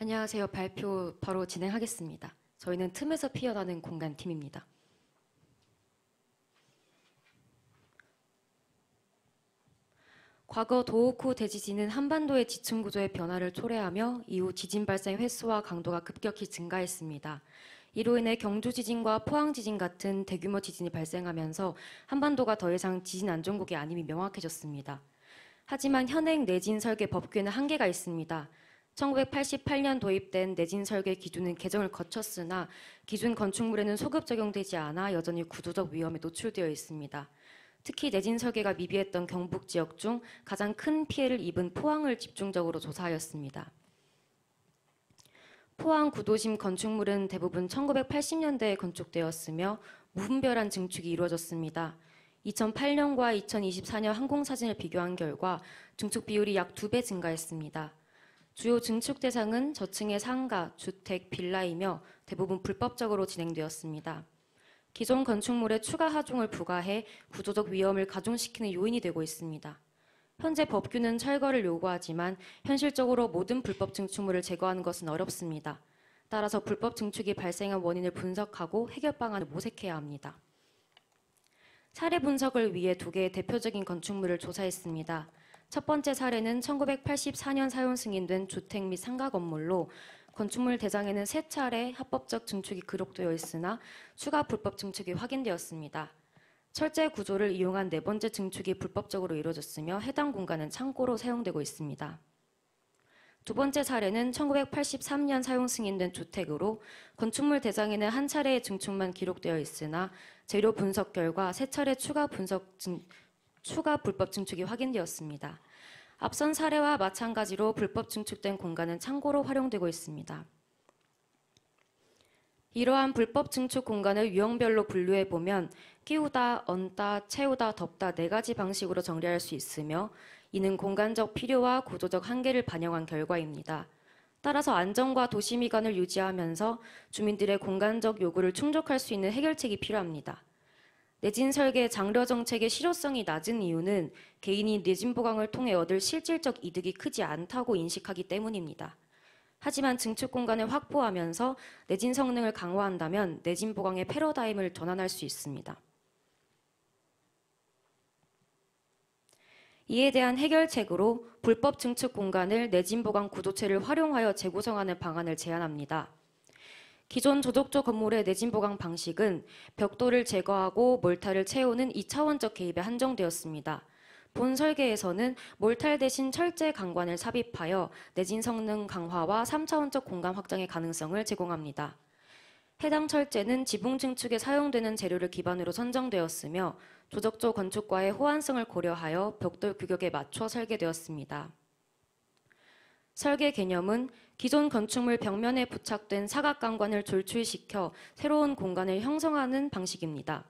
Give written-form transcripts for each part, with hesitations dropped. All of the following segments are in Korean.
안녕하세요. 발표 바로 진행하겠습니다. 저희는 틈에서 피어나는 공간팀입니다. 과거 도호쿠 대지진은 한반도의 지층 구조의 변화를 초래하며 이후 지진 발생 횟수와 강도가 급격히 증가했습니다. 이로 인해 경주 지진과 포항 지진 같은 대규모 지진이 발생하면서 한반도가 더 이상 지진 안전국이 아님이 명확해졌습니다. 하지만 현행 내진 설계 법규에는 한계가 있습니다. 1988년 도입된 내진 설계 기준은 개정을 거쳤으나 기준 건축물에는 소급 적용되지 않아 여전히 구조적 위험에 노출되어 있습니다. 특히 내진 설계가 미비했던 경북 지역 중 가장 큰 피해를 입은 포항을 집중적으로 조사하였습니다. 포항 구도심 건축물은 대부분 1980년대에 건축되었으며 무분별한 증축이 이루어졌습니다. 2008년과 2024년 항공사진을 비교한 결과 증축 비율이 약 2배 증가했습니다. 주요 증축 대상은 저층의 상가, 주택, 빌라이며 대부분 불법적으로 진행되었습니다. 기존 건축물에 추가 하중을 부과해 구조적 위험을 가중시키는 요인이 되고 있습니다. 현재 법규는 철거를 요구하지만 현실적으로 모든 불법 증축물을 제거하는 것은 어렵습니다. 따라서 불법 증축이 발생한 원인을 분석하고 해결 방안을 모색해야 합니다. 사례 분석을 위해 2개의 대표적인 건축물을 조사했습니다. 첫 번째 사례는 1984년 사용 승인된 주택 및 상가 건물로 건축물 대장에는 3차례 합법적 증축이 기록되어 있으나 추가 불법 증축이 확인되었습니다. 철제 구조를 이용한 4번째 증축이 불법적으로 이루어졌으며 해당 공간은 창고로 사용되고 있습니다. 두 번째 사례는 1983년 사용 승인된 주택으로 건축물 대장에는 한 차례의 증축만 기록되어 있으나 재료 분석 결과 3차례 추가 불법 증축이 확인되었습니다. 앞선 사례와 마찬가지로 불법 증축된 공간은 창고로 활용되고 있습니다. 이러한 불법 증축 공간을 유형별로 분류해보면 끼우다, 얹다, 채우다, 덮다 4가지 방식으로 정리할 수 있으며 이는 공간적 필요와 구조적 한계를 반영한 결과입니다. 따라서 안전과 도시 미관을 유지하면서 주민들의 공간적 요구를 충족할 수 있는 해결책이 필요합니다. 내진 설계 장려 정책의 실효성이 낮은 이유는 개인이 내진 보강을 통해 얻을 실질적 이득이 크지 않다고 인식하기 때문입니다. 하지만 증축 공간을 확보하면서 내진 성능을 강화한다면 내진 보강의 패러다임을 전환할 수 있습니다. 이에 대한 해결책으로 불법 증축 공간을 내진 보강 구조체를 활용하여 재구성하는 방안을 제안합니다. 기존 조족조 건물의 내진 보강 방식은 벽돌을 제거하고 몰타를 채우는 2차원적 개입에 한정되었습니다. 본 설계에서는 몰탈 대신 철제 강관을 삽입하여 내진 성능 강화와 3차원적 공간 확장의 가능성을 제공합니다. 해당 철제는 지붕 증축에 사용되는 재료를 기반으로 선정되었으며 조적조 건축과의 호환성을 고려하여 벽돌 규격에 맞춰 설계되었습니다. 설계 개념은 기존 건축물 벽면에 부착된 사각강관을 돌출시켜 새로운 공간을 형성하는 방식입니다.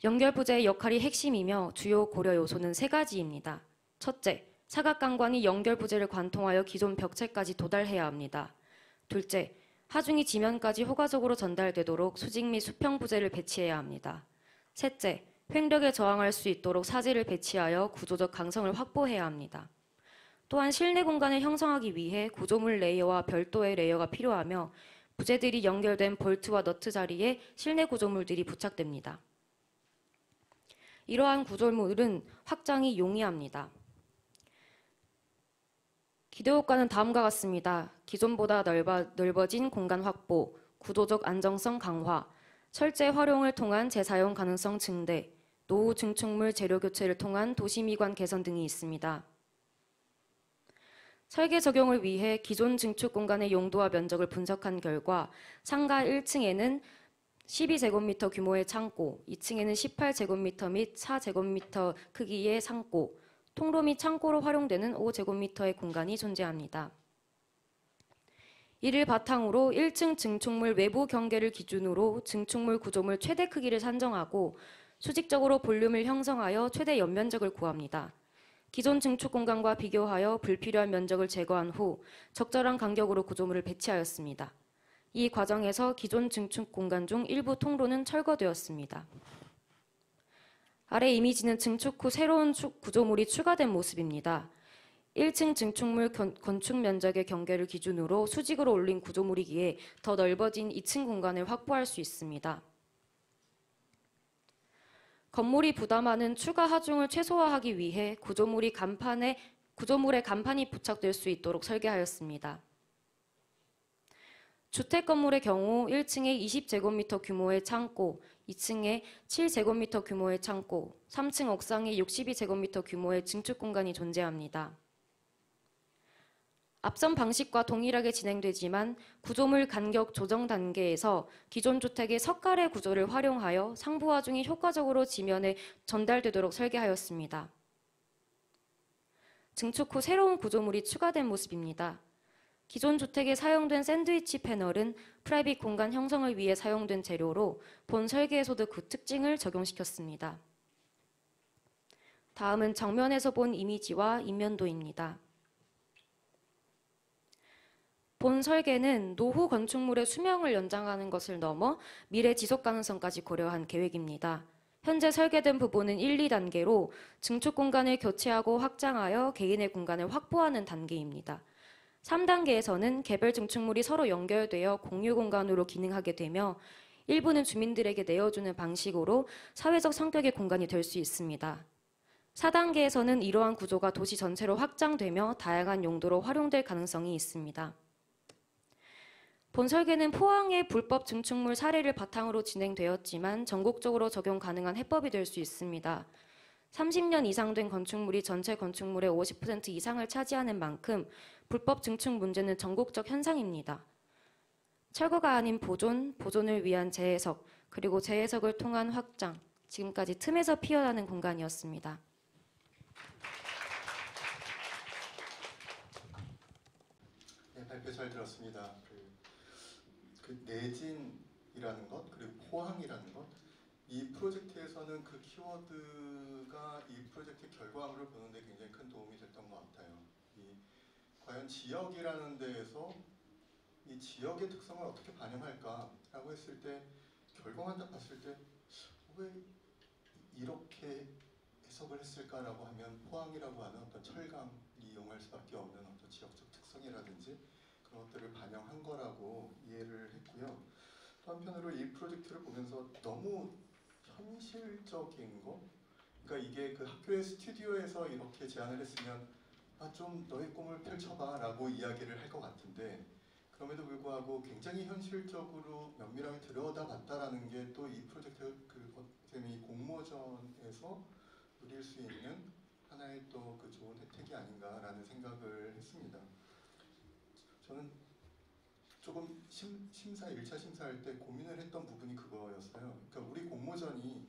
연결부재의 역할이 핵심이며 주요 고려 요소는 3가지입니다. 첫째, 사각강관이 연결부재를 관통하여 기존 벽체까지 도달해야 합니다. 둘째, 하중이 지면까지 효과적으로 전달되도록 수직 및 수평 부재를 배치해야 합니다. 셋째, 횡력에 저항할 수 있도록 사지를 배치하여 구조적 강성을 확보해야 합니다. 또한 실내 공간을 형성하기 위해 구조물 레이어와 별도의 레이어가 필요하며 부재들이 연결된 볼트와 너트 자리에 실내 구조물들이 부착됩니다. 이러한 구조물은 확장이 용이합니다. 기대효과는 다음과 같습니다. 기존보다 넓어진 공간 확보, 구조적 안정성 강화, 철제 활용을 통한 재사용 가능성 증대, 노후 증축물 재료 교체를 통한 도시 미관 개선 등이 있습니다. 설계 적용을 위해 기존 증축 공간의 용도와 면적을 분석한 결과 상가 1층에는 12제곱미터 규모의 창고, 2층에는 18제곱미터 및 4제곱미터 크기의 상고, 통로 및 창고로 활용되는 5제곱미터의 공간이 존재합니다. 이를 바탕으로 1층 증축물 외부 경계를 기준으로 증축물 구조물 최대 크기를 산정하고 수직적으로 볼륨을 형성하여 최대 연면적을 구합니다. 기존 증축 공간과 비교하여 불필요한 면적을 제거한 후 적절한 간격으로 구조물을 배치하였습니다. 이 과정에서 기존 증축 공간 중 일부 통로는 철거되었습니다. 아래 이미지는 증축 후 새로운 구조물이 추가된 모습입니다. 1층 증축물 건축 면적의 경계를 기준으로 수직으로 올린 구조물이기에 더 넓어진 2층 공간을 확보할 수 있습니다. 건물이 부담하는 추가 하중을 최소화하기 위해 구조물의 간판이 부착될 수 있도록 설계하였습니다. 주택 건물의 경우 1층에 20제곱미터 규모의 창고, 2층에 7제곱미터 규모의 창고, 3층 옥상에 62제곱미터 규모의 증축 공간이 존재합니다. 앞선 방식과 동일하게 진행되지만 구조물 간격 조정 단계에서 기존 주택의 석가래 구조를 활용하여 상부 하중이 효과적으로 지면에 전달되도록 설계하였습니다. 증축 후 새로운 구조물이 추가된 모습입니다. 기존 주택에 사용된 샌드위치 패널은 프라이빗 공간 형성을 위해 사용된 재료로 본 설계에서도 그 특징을 적용시켰습니다. 다음은 정면에서 본 이미지와 인면도입니다. 본 설계는 노후 건축물의 수명을 연장하는 것을 넘어 미래 지속 가능성까지 고려한 계획입니다. 현재 설계된 부분은 1, 2단계로 증축 공간을 교체하고 확장하여 개인의 공간을 확보하는 단계입니다. 3단계에서는 개별 증축물이 서로 연결되어 공유 공간으로 기능하게 되며 일부는 주민들에게 내어주는 방식으로 사회적 성격의 공간이 될 수 있습니다. 4단계에서는 이러한 구조가 도시 전체로 확장되며 다양한 용도로 활용될 가능성이 있습니다. 본 설계는 포항의 불법 증축물 사례를 바탕으로 진행되었지만 전국적으로 적용 가능한 해법이 될 수 있습니다. 30년 이상 된 건축물이 전체 건축물의 50% 이상을 차지하는 만큼 불법 증축 문제는 전국적 현상입니다. 철거가 아닌 보존, 보존을 위한 재해석, 그리고 재해석을 통한 확장, 지금까지 틈에서 피어나는 공간이었습니다. 네, 발표 잘 들었습니다. 그 내진이라는 것, 그리고 포항이라는 것, 이 프로젝트에서는 그 키워드가 이 프로젝트 결과물을 보는데 굉장히 큰 도움이 됐던 것 같아요. 과연 지역이라는 데에서 이 지역의 특성을 어떻게 반영할까라고 했을 때 결과만 딱 봤을 때 왜 이렇게 해석을 했을까라고 하면 포항이라고 하는 어떤 철강이 이용할 수밖에 없는 어떤 지역적 특성이라든지 그런 것들을 반영한 거라고 이해를 했고요. 또 한편으로 이 프로젝트를 보면서 너무 현실적인 거, 그러니까 이게 그 학교의 스튜디오에서 이렇게 제안을 했으면 좀 너의 꿈을 펼쳐봐 라고 이야기를 할 것 같은데 그럼에도 불구하고 굉장히 현실적으로 면밀하게 들여다봤다라는 게 또 이 프로젝트 이 공모전에서 누릴 수 있는 하나의 또 그 좋은 혜택이 아닌가라는 생각을 했습니다. 저는 조금 1차 심사할 때 고민을 했던 부분이 그거였어요. 그러니까 우리 공모전이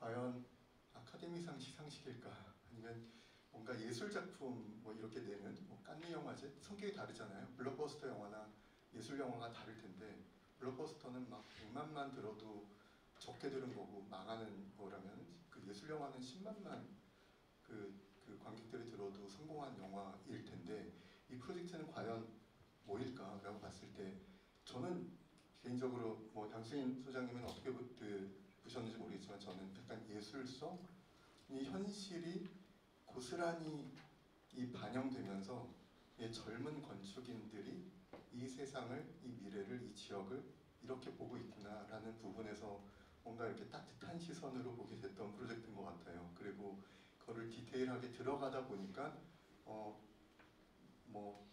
과연 아카데미상 시상식일까 아니면 뭔가 예술작품 뭐 이렇게 내는 깐느 영화제 성격이 다르잖아요. 블록버스터 영화나 예술 영화가 다를 텐데 블록버스터는 막 100만만 들어도 적게 들은 거고 망하는 거라면 그 예술 영화는 10만만 그 관객들이 들어도 성공한 영화일 텐데 이 프로젝트는 과연 뭐일까라고 봤을 때 저는 개인적으로 뭐 양수인 소장님은 어떻게 보셨는지 모르겠지만 저는 약간 예술성, 이 현실이 고스란히 이 반영되면서 이 젊은 건축인들이 이 세상을, 이 미래를, 이 지역을 이렇게 보고 있구나라는 부분에서 뭔가 이렇게 따뜻한 시선으로 보게 됐던 프로젝트인 것 같아요. 그리고 그거를 디테일하게 들어가다 보니까 뭐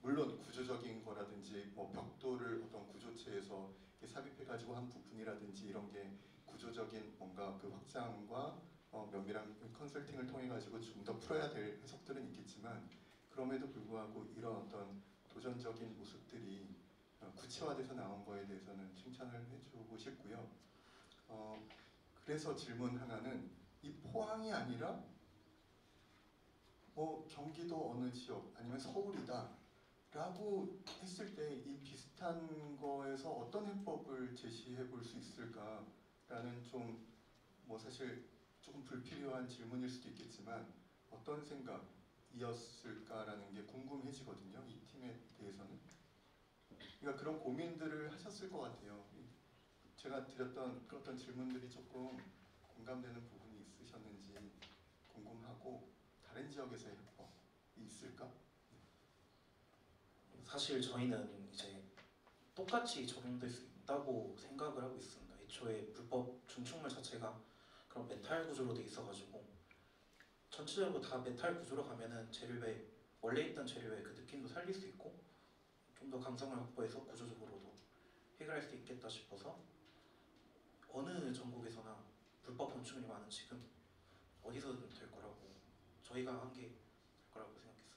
물론 구조적인 거라든지 뭐 벽돌을 어떤 구조체에서 삽입해가지고 한 부분이라든지 이런 게 구조적인 뭔가 그 확장과 면밀한 컨설팅을 통해 가지고 좀 더 풀어야 될 해석들은 있겠지만 그럼에도 불구하고 이런 어떤 도전적인 모습들이 구체화돼서 나온 거에 대해서는 칭찬을 해주고 싶고요. 그래서 질문 하나는 이 포항이 아니라 뭐 경기도 어느 지역 아니면 서울이다 라고 했을 때 이 비슷한 거에서 어떤 해법을 제시해 볼 수 있을까라는 좀 뭐 사실 조금 불필요한 질문일 수도 있겠지만 어떤 생각이었을까라는 게 궁금해지거든요. 이 팀에 대해서는. 그러니까 그런 고민들을 하셨을 것 같아요. 제가 드렸던 어떤 질문들이 조금 공감되는 부분이 있으셨는지 궁금하고 다른 지역에서의 해법 있을까? 사실 저희는 이제 똑같이 적용될 수 있다고 생각을 하고 있습니다. 애초에 불법 준축물 자체가 그런 메탈 구조로 돼 있어가지고 전체적으로 다 메탈 구조로 가면은 재료의 원래 있던 재료의 그 느낌도 살릴 수 있고 좀 더 강성을 확보해서 구조적으로도 해결할 수 있겠다 싶어서 어느 전국에서나 불법 건축물이 많은 지금 어디서든 될 거라고 저희가 한 게 될 거라고 생각했습니다.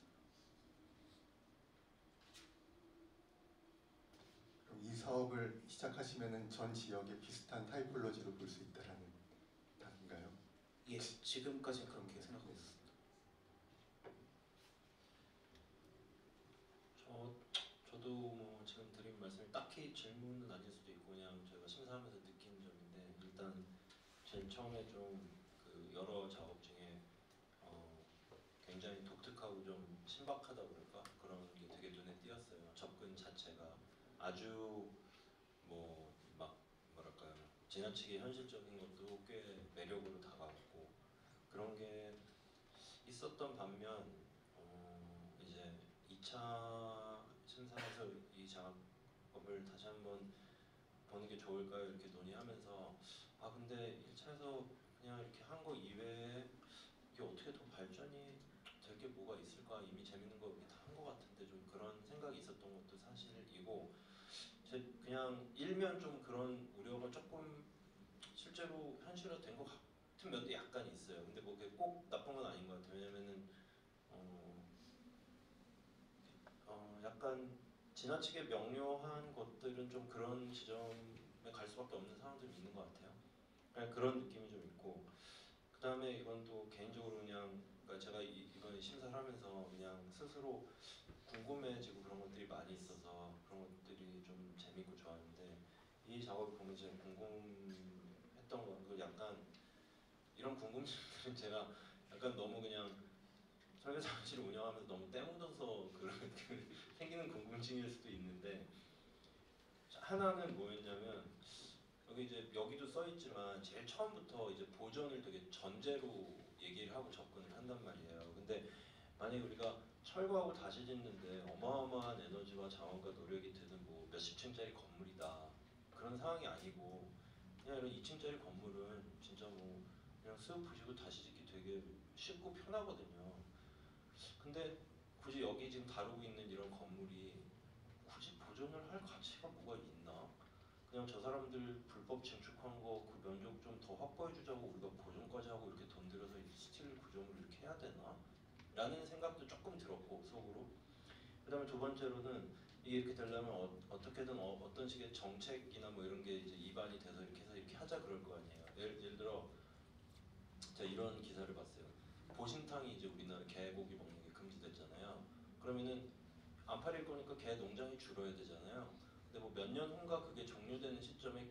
그럼 이 사업을 시작하시면은 전 지역에 비슷한 타이폴로지로 볼 수 있다라는 답인가요? 예, 지금까지는 그렇게 생각하고 있습니다. 저도 뭐 지금 드린 말씀이 딱히 질문은 아닐 수도 있고 그냥 제가 심사하면서 느낀 점인데 일단 제일 처음에 좀 그 여러 작업 중에 굉장히 독특하고 좀 신박하다 그럴까 그런 게 되게 눈에 띄었어요. 접근 자체가 아주 뭐 막 뭐랄까요 지나치게 현실적인 것도 꽤 매력으로 다가왔고 그런 게 있었던 반면 이제 2차 심사에서 이 작업을 다시 한번 보는 게 좋을까요? 이렇게 논의하면서 아 근데 1차에서 그냥 이렇게 한 거 이외에 이게 어떻게 더 발전이 될 게 뭐가 있을까? 이미 재밌는 거 이렇게 다 한 거 같은데 좀 그런 생각이 있었던 것도 사실이고 제 그냥 일면 좀 그런 우려가 조금 실제로 현실화된 것 같은 면도 약간 있어요. 근데 뭐 그게 꼭 나쁜 건 아닌 것 같아요. 왜냐면은 약간 지나치게 명료한 것들은 좀 그런 지점에 갈 수밖에 없는 상황들이 있는 것 같아요. 그냥 그런 느낌이 좀 있고 그 다음에 이건 또 개인적으로 그냥 그러니까 제가 이번에 심사를 하면서 그냥 스스로 궁금해지고 그런 것들이 많이 있어서 그런 것들이 좀 재밌고 좋았는데 이 작업을 보면서 제가 궁금했던 건 그 약간 이런 궁금증들은 제가 약간 너무 그냥 설계사무실을 운영하면서 너무 때묻어서 그런 생기는 궁금증일 수도 있는데 하나는 뭐였냐면 여기 이제 여기도 써 있지만 제일 처음부터 이제 보존을 되게 전제로 얘기를 하고 접근을 한단 말이에요. 근데 만약에 우리가 철거하고 다시 짓는데 어마어마한 에너지와 자원과 노력이 드는 뭐 몇십 층짜리 건물이다 그런 상황이 아니고 그냥 이런 2층짜리 건물은 진짜 뭐 그냥 쓱 부시고 다시 짓기 되게 쉽고 편하거든요. 근데 굳이 여기 지금 다루고 있는 이런 건물이 굳이 보존을 할 가치가 뭐가 있나? 그냥 저 사람들 불법 증축한 거 그 면적 좀 더 확보해 주자고 우리가 보존까지 하고 이렇게 돈 들여서 스틸 구조물 이렇게 해야 되나? 라는 생각도 조금 들었고 속으로. 그다음에 두 번째로는 이게 이렇게 되려면 어떻게든 어떤 식의 정책이나 뭐 이런 게 이제 입안이 돼서 이렇게 하자 그럴 거 아니에요. 예를 들어 제가 이런 기사를 봤어요. 보신탕이 이제 우리나라 개고기 먹는 게 금지됐잖아요. 그러면은 안 팔릴 거니까 개 농장이 줄어야 되잖아요. 근데 뭐 몇 년 후인가 그게 종료되는 시점에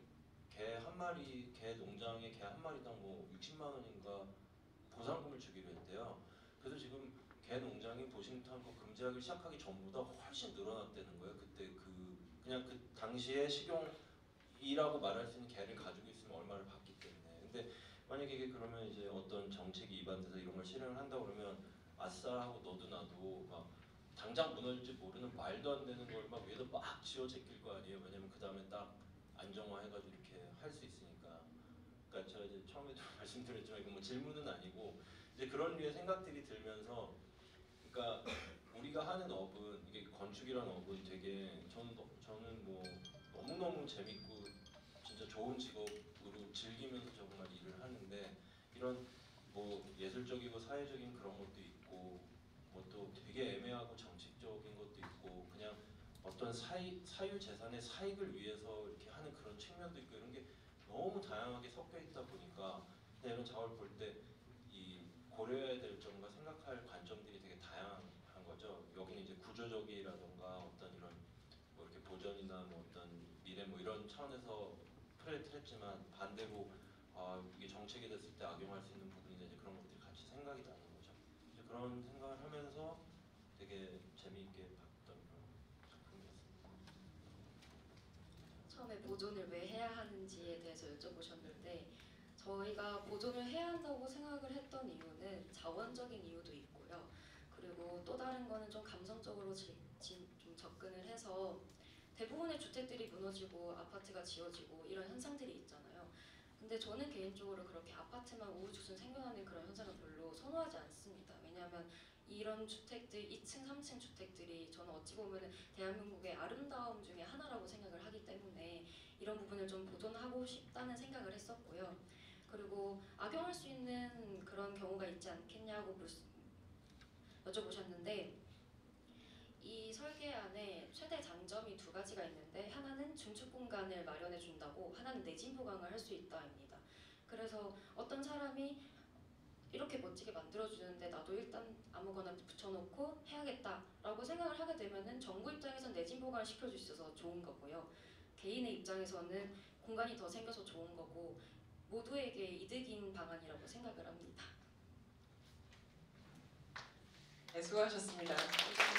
개 한 마리, 개 농장에 개 한 마리당 뭐 60만 원인가 보상금을 주기로 했대요. 그래서 지금 개 농장이 보신탕 거 금지하기 시작하기 전보다 훨씬 늘어났다는 거예요. 그때 그냥 그 당시에 식용이라고 말할 수 있는 개를 가지고 있으면 얼마를 받기 때문에. 근데 만약에 이게 그러면 이제 어떤 정책이 입안돼서 이런 걸 실행을 한다 그러면 아싸 하고 너도 나도 막 당장 무너질지 모르는 말도 안 되는 걸 막 위에다 막 지어 제낄 거 아니에요. 왜냐면 그 다음에 딱 안정화해가지고 이렇게 할 수 있으니까. 그러니까 제가 이제 처음에도 말씀드렸지만 이건 뭐 질문은 아니고 이제 그런 류의 생각들이 들면서 그러니까 우리가 하는 업은 이게 건축이라는 업은 되게 저는 뭐 너무너무 재밌고 진짜 좋은 직업으로 즐기면서 정말 일을 하는데 이런 뭐 예술적이고 사회적인 그런 것도 있고 뭐 또 되게 애매하고 정책적인 것도 있고 그냥 어떤 사유 재산의 사익을 위해서 이렇게 하는 그런 측면도 있고 이런 게 너무 다양하게 섞여 있다 보니까 그냥 이런 작업을 볼 때 이 고려해야 될 점과 생각할 관점들이 되게 다양한 거죠. 여기는 이제 구조적이라던가 어떤 이런 뭐 이렇게 보전이나 뭐 어떤 미래 뭐 이런 차원에서 프레이트를 했지만 반대로 이게 정책이 됐을 때 악용할 수 있는 부분이나 이제 그런 것들이 같이 생각이 나는 거죠. 이제 그런 생각을 하면서 되게 재미있게 봤던 그런 작품이었습니다. 처음에 보존을 왜 해야 하는지에 대해서 여쭤보셨는데 저희가 보존을 해야 한다고 생각을 했던 이유는 자원적인 이유도 있고요. 그리고 또 얘기하는 거는 좀 감성적으로 좀 접근을 해서 대부분의 주택들이 무너지고 아파트가 지어지고 이런 현상들이 있잖아요. 근데 저는 개인적으로 그렇게 아파트만 우후죽순 생겨나는 그런 현상을 별로 선호하지 않습니다. 왜냐하면 이런 주택들, 2층, 3층 주택들이 저는 어찌 보면 대한민국의 아름다움 중에 하나라고 생각을 하기 때문에 이런 부분을 좀 보존하고 싶다는 생각을 했었고요. 그리고 악용할 수 있는 그런 경우가 있지 않겠냐고 여쭤보셨는데, 이 설계안에 최대 장점이 두 가지가 있는데, 하나는 중축 공간을 마련해 준다고, 하나는 내진 보강을 할 수 있다입니다. 그래서 어떤 사람이 이렇게 멋지게 만들어주는데 나도 일단 아무거나 붙여놓고 해야겠다라고 생각을 하게 되면은 정부 입장에선 내진 보강을 시켜줄 수 있어서 좋은 거고요. 개인의 입장에서는 공간이 더 생겨서 좋은 거고, 모두에게 이득인 방안이라고 생각을 합니다. 네, 수고하셨습니다. 감사합니다.